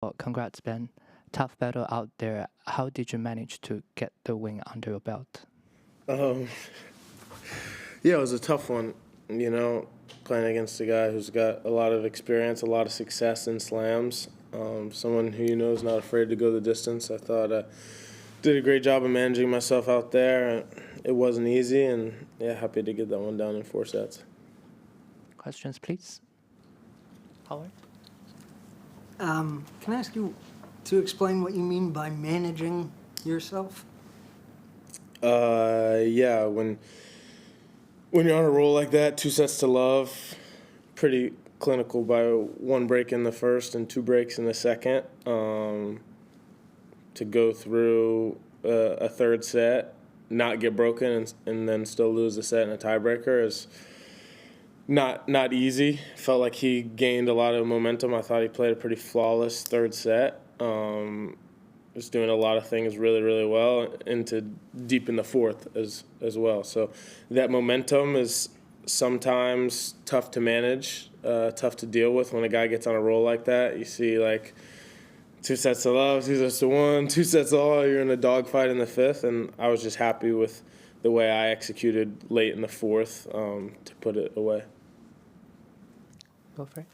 Well, congrats, Ben. Tough battle out there. How did you manage to get the win under your belt? Um, yeah, it was a tough one, playing against a guy who's got a lot of experience, a lot of success in slams, someone who is not afraid to go the distance. I thought I did a great job of managing myself out there. It wasn't easy, and happy to get that one down in 4 sets. Questions, please. Howard? Can I ask you to explain what you mean by managing yourself? Yeah, when you're on a roll like that, 2 sets to love, pretty clinical by 1 break in the first and 2 breaks in the second. To go through a 3rd set, not get broken, and then still lose the set in a tiebreaker is not easy. Felt like he gained a lot of momentum. I thought he played a pretty flawless 3rd set. Was doing a lot of things really, really well into deep in the 4th as well. So that momentum is sometimes tough to manage, tough to deal with when a guy gets on a roll like that. You see 2 sets to love, 2 sets to 1, 2 sets all. You're in a dogfight in the 5th, and I was just happy with the way I executed late in the 4th to put it away. Go for it.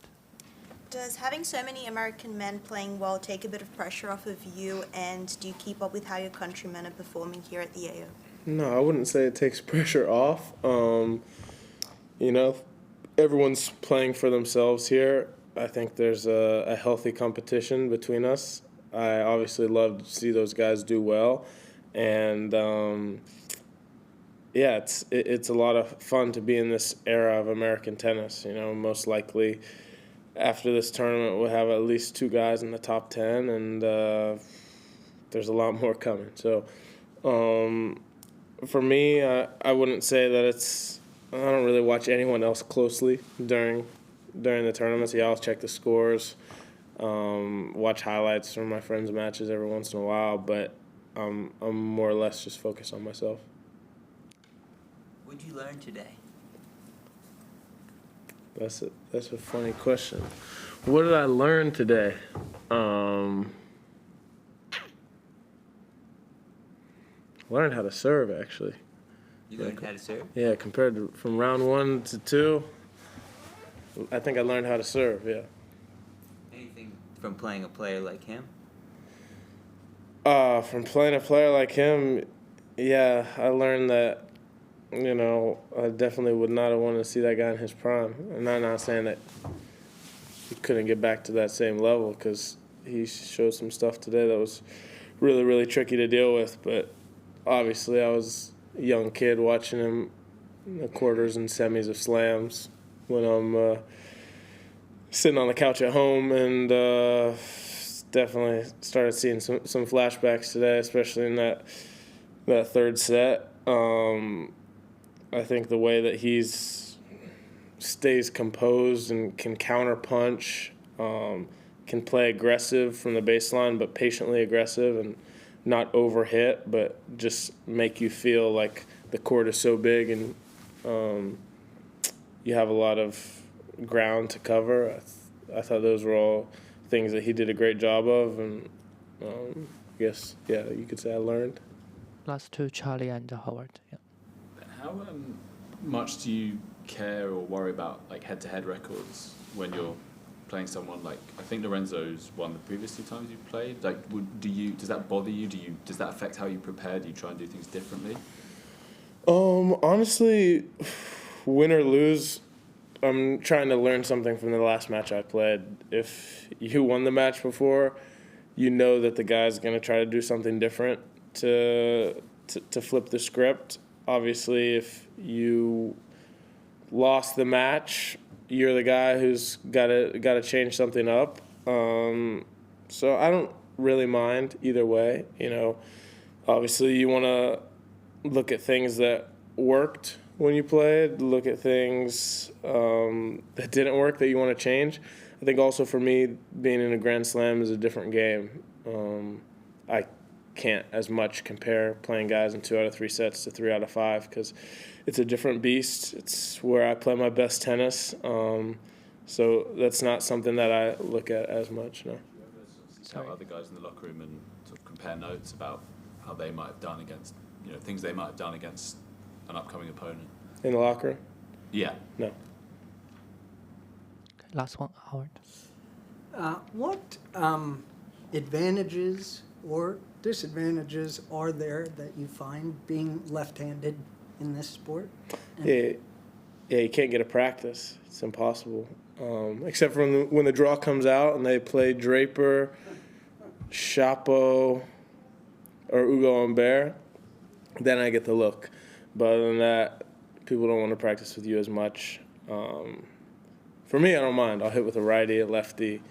Does having so many American men playing well take a bit of pressure off of you, and do you keep up with how your countrymen are performing here at the AO? No, I wouldn't say it takes pressure off. Everyone's playing for themselves here. I think there's a healthy competition between us. I obviously love to see those guys do well, and it's a lot of fun to be in this era of American tennis. Most likely after this tournament we'll have at least 2 guys in the top 10, and there's a lot more coming. So for me, I wouldn't say that I don't really watch anyone else closely during the tournaments. I'll check the scores, watch highlights from my friends' matches every once in a while, but I'm more or less just focused on myself. What did you learn today? That's a funny question. What did I learn today? Learned how to serve, actually. You learned how to serve? Yeah, compared to from round 1 to 2, I think I learned how to serve, yeah. Anything from playing a player like him? From playing a player like him, yeah, I learned that, I definitely would not have wanted to see that guy in his prime. And I'm not saying that he couldn't get back to that same level, because he showed some stuff today that was really, really tricky to deal with. But obviously I was a young kid watching him in the quarters and semis of slams when I'm sitting on the couch at home, and definitely started seeing some flashbacks today, especially in that 3rd set. I think the way that stays composed and can counterpunch, can play aggressive from the baseline, but patiently aggressive and not overhit, but just make you feel like the court is so big and you have a lot of ground to cover. I thought those were all things that he did a great job of, and I guess, you could say I learned. Last 2, Charlie and Howard. Yeah. How much do you care or worry about head-to-head records when you're playing someone like, I think Lorenzo's won the previous 2 times you've played? Does that bother you? Does that affect how you prepare? Do you try and do things differently? Honestly, win or lose, I'm trying to learn something from the last match I played. If you won the match before, you know that the guy's going to try to do something different to flip the script. Obviously, if you lost the match, you're the guy who's got to change something up. So I don't really mind either way. Obviously you want to look at things that worked when you played, look at things that didn't work that you want to change. I think also for me, being in a Grand Slam is a different game. I can't as much compare playing guys in 2 out of 3 sets to 3 out of 5, because it's a different beast. It's where I play my best tennis. So that's not something that I look at as much, no. out other guys in the locker room and sort of compare notes about how they might have done against, things they might have done against an upcoming opponent? In the locker room? Yeah. No. Last one, Howard. What advantages or disadvantages are there that you find being left-handed in this sport? Yeah, you can't get a practice. It's impossible. Except for when the draw comes out and they play Draper, Chapo, or Ugo Humbert, then I get the look. But other than that, people don't want to practice with you as much. For me, I don't mind. I'll hit with a righty, a lefty,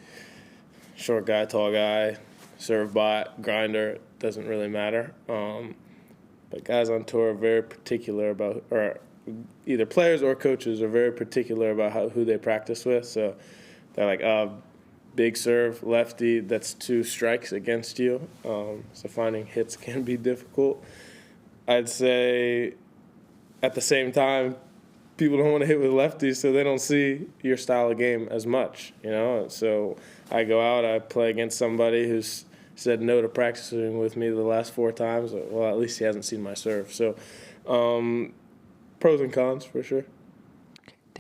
short guy, tall guy, serve bot, grinder. Doesn't really matter. But guys on tour are very particular about, or either players or coaches are very particular about who they practice with. So they're like, big serve, lefty, that's 2 strikes against you. So finding hits can be difficult. I'd say at the same time, people don't want to hit with lefties, so they don't see your style of game as much, So I go out, I play against somebody who's said no to practicing with me the last 4 times. Well, at least he hasn't seen my serve. So pros and cons for sure.